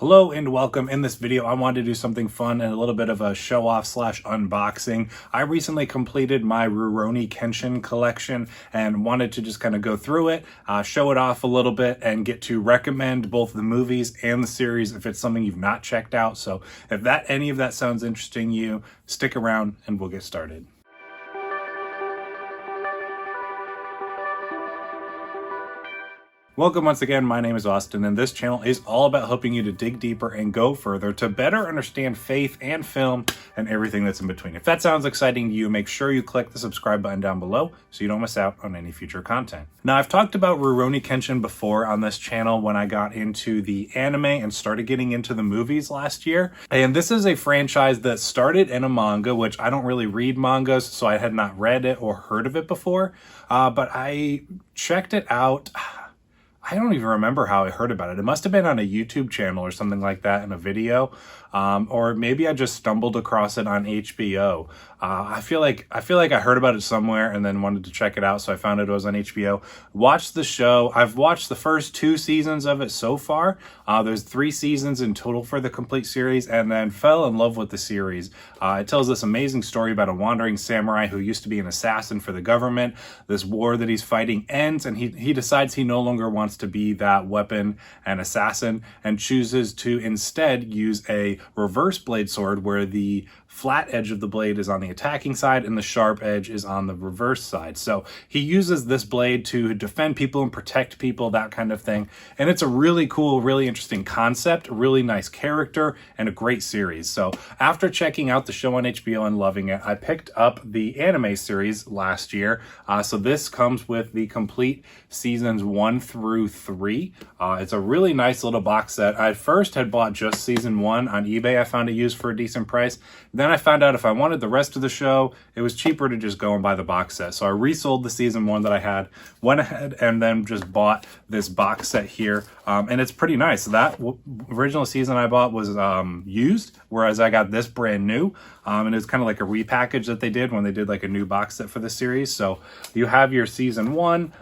Hello and welcome. In this video, I wanted to do something fun and a little bit of a show off slash unboxing. I recently completed my Rurouni Kenshin Collection and wanted to just kind of go through it, show it off a little bit, and get to recommend both the movies and the series if it's something you've not checked out. So if any of that sounds interesting to you, stick around and we'll get started. Welcome once again, my name is Austin, and this channel is all about helping you to dig deeper and go further to better understand faith and film and everything that's in between. If that sounds exciting to you, make sure you click the subscribe button down below so you don't miss out on any future content. Now, I've talked about Rurouni Kenshin before on this channel when I got into the anime and started getting into the movies last year. And this is a franchise that started in a manga, which I don't really read mangas, so I had not read it or heard of it before, but I checked it out. I don't even remember how I heard about it. It must have been on a YouTube channel or something like that in a video. Or maybe I just stumbled across it on HBO. I feel like I heard about it somewhere and then wanted to check it out, so I found it was on HBO. Watched the show. I've watched the first 2 seasons of it so far. There's 3 seasons in total for the complete series, and then fell in love with the series. It tells this amazing story about a wandering samurai who used to be an assassin for the government. This war that he's fighting ends, and he decides he no longer wants to be that weapon and assassin, and chooses to instead use a reverse blade sword where the flat edge of the blade is on the attacking side and the sharp edge is on the reverse side. So he uses this blade to defend people and protect people, that kind of thing. And it's a really cool, really interesting concept, a really nice character, and a great series. So after checking out the show on HBO and loving it, I picked up the anime series last year. So this comes with the complete seasons 1 through 3. It's a really nice little box set. I first had bought just season 1 on eBay. I found it used for a decent price. Then I found out if I wanted the rest of the show, it was cheaper to just go and buy the box set. So I resold the season 1 that I had, went ahead and then just bought this box set here. And it's pretty nice. That original season I bought was used, whereas I got this brand new. And it's kind of like a repackage that they did when they did like a new box set for the series. So you have your season 1,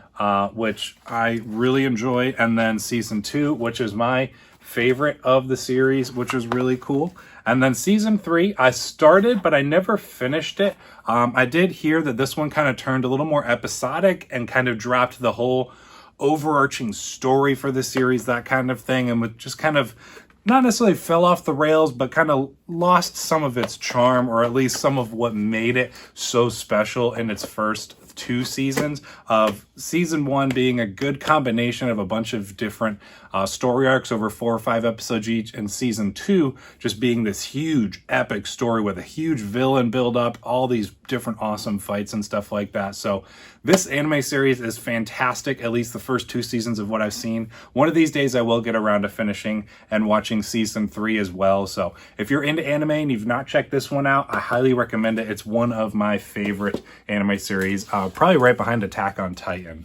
which I really enjoy, and then season 2, which is my favorite of the series, which was really cool. And then season 3, I started, but I never finished it. I did hear that this one kind of turned a little more episodic and kind of dropped the whole overarching story for the series, that kind of thing, and with just kind of not necessarily fell off the rails, but kind of lost some of its charm, or at least some of what made it so special in its first 2 seasons, of season 1 being a good combination of a bunch of different story arcs over 4 or 5 episodes each, and season 2 just being this huge epic story with a huge villain build up, all these different awesome fights and stuff like that. So this anime series is fantastic, at least the first 2 seasons of what I've seen. One of these days I will get around to finishing and watching season 3 as well. So if you're into anime and you've not checked this one out, I highly recommend it. It's one of my favorite anime series, probably right behind Attack on Titan.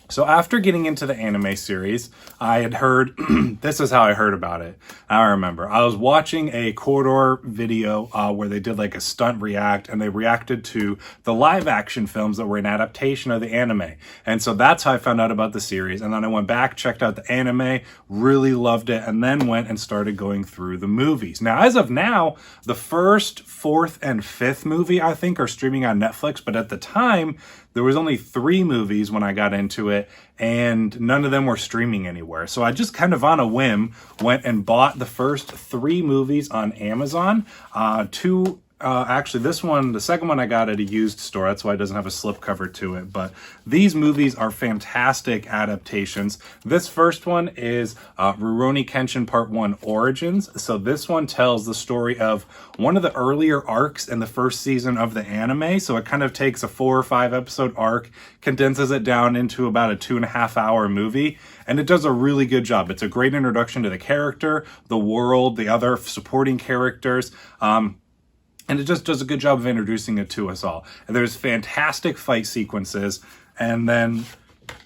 So after getting into the anime series, I had heard, this is how I heard about it. I remember, I was watching a Corridor video where they did like a stunt react, and they reacted to the live action films that were an adaptation of the anime. And so that's how I found out about the series. And then I went back, checked out the anime, really loved it, and then went and started going through the movies. Now, as of now, the first, 4th, and 5th movie, I think, are streaming on Netflix, but at the time, there was only 3 movies when I got into it, and none of them were streaming anywhere. So I just kind of on a whim went and bought the first 3 movies on Amazon. Actually, this one, the second one I got at a used store. That's why it doesn't have a slipcover to it. But these movies are fantastic adaptations. This first one is Rurouni Kenshin Part 1 Origins. So this one tells the story of one of the earlier arcs in the first season of the anime. So it kind of takes a 4 or 5 episode arc, condenses it down into about a 2.5 hour movie. And it does a really good job. It's a great introduction to the character, the world, the other supporting characters. And it just does a good job of introducing it to us all. And there's fantastic fight sequences. And then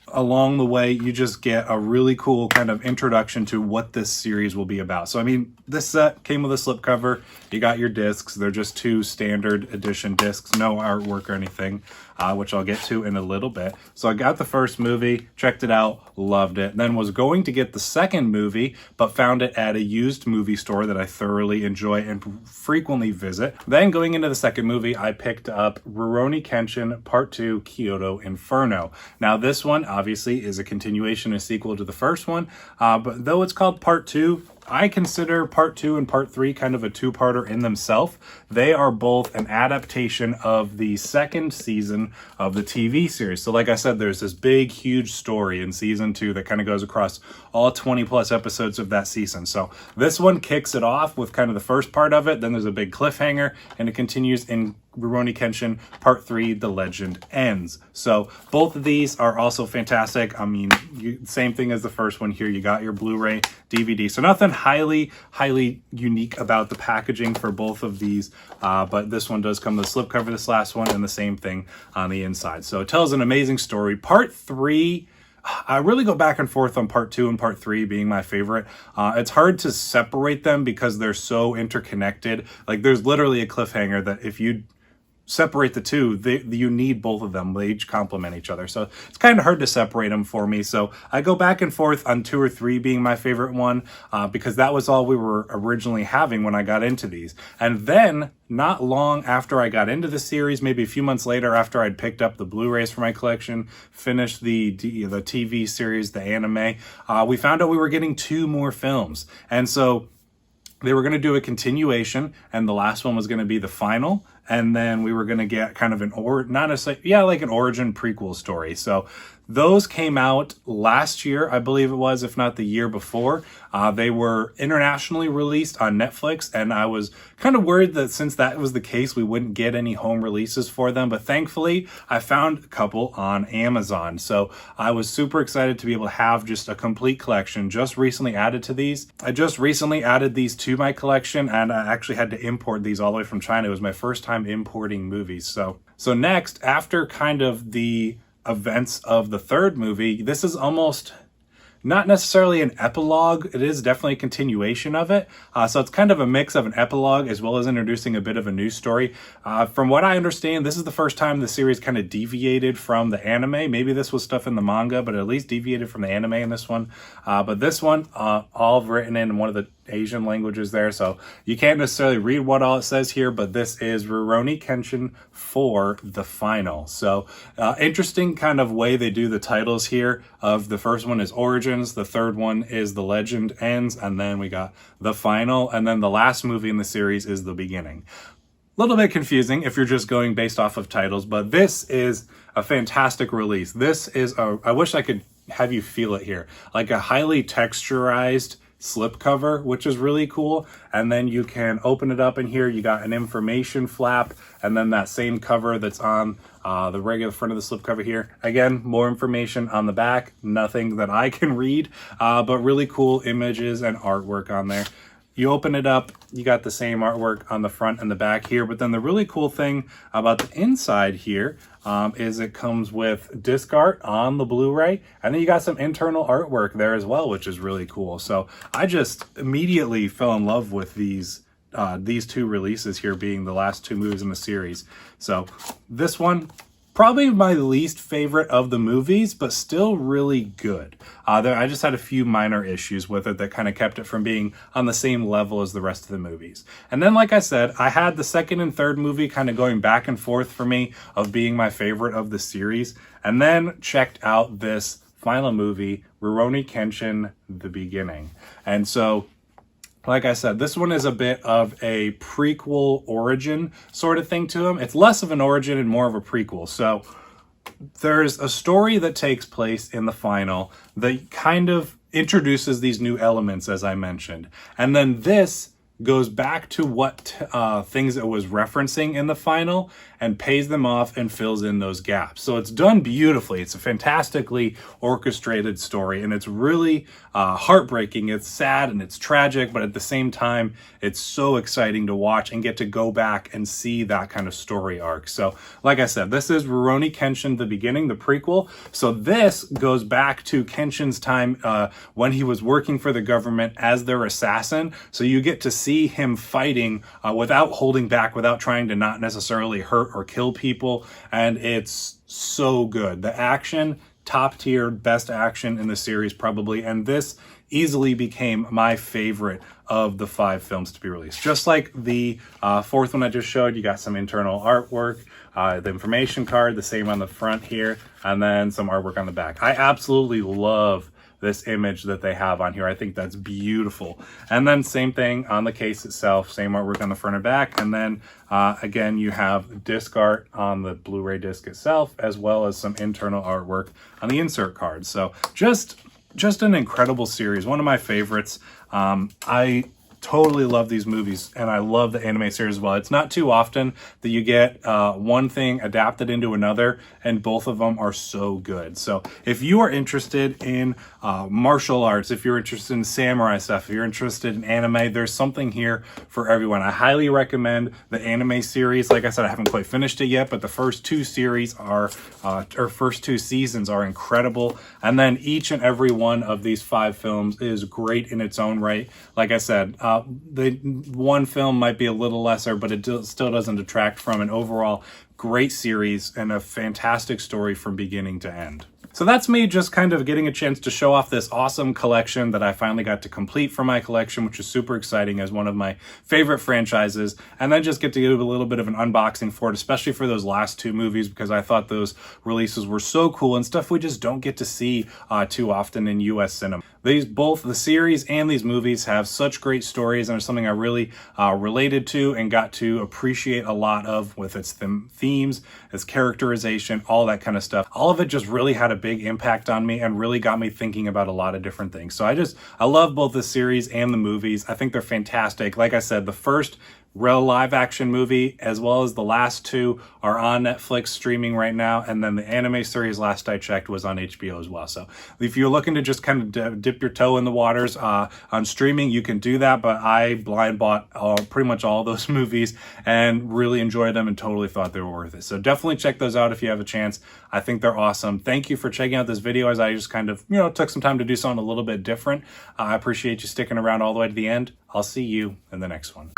along the way, you just get a really cool kind of introduction to what this series will be about. So, I mean, this set came with a slipcover. You got your discs. They're just 2 standard edition discs, no artwork or anything. which I'll get to in a little bit. So I got the first movie, checked it out, loved it. Then was going to get the second movie, but found it at a used movie store that I thoroughly enjoy and frequently visit. Then going into the second movie, I picked up Rurouni Kenshin Part 2 Kyoto Inferno. Now this one obviously is a continuation, a sequel to the first one, but though it's called Part 2, I consider Part 2 and Part 3 kind of a two-parter in themselves. They are both an adaptation of the second season of the TV series. So like I said, there's this big, huge story in season 2 that kind of goes across all 20 plus episodes of that season. So this one kicks it off with kind of the first part of it. Then there's a big cliffhanger and it continues in Rurouni Kenshin Part 3, The Legend Ends. So both of these are also fantastic. I mean, same thing as the first one here. You got your Blu-ray DVD. So nothing highly unique about the packaging for both of these. But this one does come with a slipcover, this last one, and the same thing on the inside. So it tells an amazing story. Part 3, I really go back and forth on Part 2 and Part 3 being my favorite. It's hard to separate them because they're so interconnected. Like there's literally a cliffhanger that if you separate the two, you need both of them. They each complement each other. So it's kind of hard to separate them for me. So I go back and forth on 2 or 3 being my favorite one because that was all we were originally having when I got into these. And then not long after I got into the series, maybe a few months later after I'd picked up the Blu-rays for my collection, finished the TV series, the anime, we found out we were getting 2 more films. And so they were going to do a continuation, and the last one was going to be the final. And then we were going to get kind of an like an origin prequel story. So those came out last year, I believe it was, if not the year before. They were internationally released on Netflix, and I was kind of worried that since that was the case, we wouldn't get any home releases for them. But thankfully, I found a couple on Amazon. So I was super excited to be able to have just a complete collection just recently added to these. I just recently added these to my collection, and I actually had to import these all the way from China. It was my first time importing movies. So next, after kind of the events of the third movie, this is almost not necessarily an epilogue. It is definitely a continuation of it. So it's kind of a mix of an epilogue as well as introducing a bit of a new story. From what I understand, this is the first time the series kind of deviated from the anime. Maybe this was stuff in the manga, but at least deviated from the anime in this one. But this one, all written in one of the Asian languages there, so you can't necessarily read what all it says here, but this is Rurouni Kenshin for the final. So interesting kind of way they do the titles here. Of the first one is Origins, the third one is The Legend Ends, and then we got the final, and then the last movie in the series is The Beginning. A little bit confusing if you're just going based off of titles, but this is a fantastic release. This is I wish I could have you feel it here, like a highly texturized slipcover, which is really cool. And then you can open it up in here. You got an information flap, and then that same cover that's on the regular front of the slipcover here. Again, more information on the back, nothing that I can read, but really cool images and artwork on there. You open it up, you got the same artwork on the front and the back here, but then the really cool thing about the inside here is it comes with disc art on the Blu-ray, and then you got some internal artwork there as well, which is really cool. So I just immediately fell in love with these 2 releases here being the last 2 movies in the series. So this one, probably my least favorite of the movies, but still really good. I just had a few minor issues with it that kind of kept it from being on the same level as the rest of the movies. And then, like I said, I had the second and third movie kind of going back and forth for me of being my favorite of the series. And then checked out this final movie, Rurouni Kenshin, The Beginning. And so, like I said, this one is a bit of a prequel origin sort of thing to him. It's less of an origin and more of a prequel. So there's a story that takes place in the final that kind of introduces these new elements, as I mentioned. And then this goes back to what things it was referencing in the final and pays them off and fills in those gaps. So it's done beautifully. It's a fantastically orchestrated story, and it's really heartbreaking. It's sad and it's tragic, but at the same time, it's so exciting to watch and get to go back and see that kind of story arc. So like I said, this is Rurouni Kenshin, The Beginning, the prequel. So this goes back to Kenshin's time when he was working for the government as their assassin. So you get to see him fighting without holding back, without trying to not necessarily hurt hurt or kill people, and it's so good. The action, top tier, best action in the series probably, and this easily became my favorite of the 5 films to be released. Just like the 4th one I just showed, you got some internal artwork, the information card, the same on the front here, and then some artwork on the back. I absolutely love this image that they have on here. I think that's beautiful. And then same thing on the case itself, same artwork on the front and back. And then again, you have disc art on the Blu-ray disc itself, as well as some internal artwork on the insert card. So just an incredible series, one of my favorites. I totally love these movies, and I love the anime series as well. It's not too often that you get one thing adapted into another, and both of them are so good. So if you are interested in martial arts, if you're interested in samurai stuff, if you're interested in anime, there's something here for everyone. I highly recommend the anime series. Like I said, I haven't quite finished it yet, but the first 2 series are, or first 2 seasons are incredible. And then each and every one of these 5 films is great in its own right. Like I said, the one film might be a little lesser, but it still doesn't detract from an overall great series and a fantastic story from beginning to end. So that's me just kind of getting a chance to show off this awesome collection that I finally got to complete for my collection, which is super exciting as one of my favorite franchises. And then just get to do a little bit of an unboxing for it, especially for those last 2 movies, because I thought those releases were so cool and stuff we just don't get to see too often in US cinema. Both the series and these movies have such great stories, and it's something I really related to and got to appreciate a lot of, with its themes, its characterization, all that kind of stuff. All of it just really had a big impact on me and really got me thinking about a lot of different things. So I love both the series and the movies. I think they're fantastic. Like I said, the first real live action movie, as well as the last 2, are on Netflix streaming right now. And then the anime series, last I checked, was on HBO as well. So if you're looking to just kind of dip your toe in the waters on streaming, you can do that. But I blind bought pretty much all those movies and really enjoyed them and totally thought they were worth it. So definitely check those out if you have a chance. I think they're awesome. Thank you for checking out this video, as I just kind of, took some time to do something a little bit different. I appreciate you sticking around all the way to the end. I'll see you in the next one.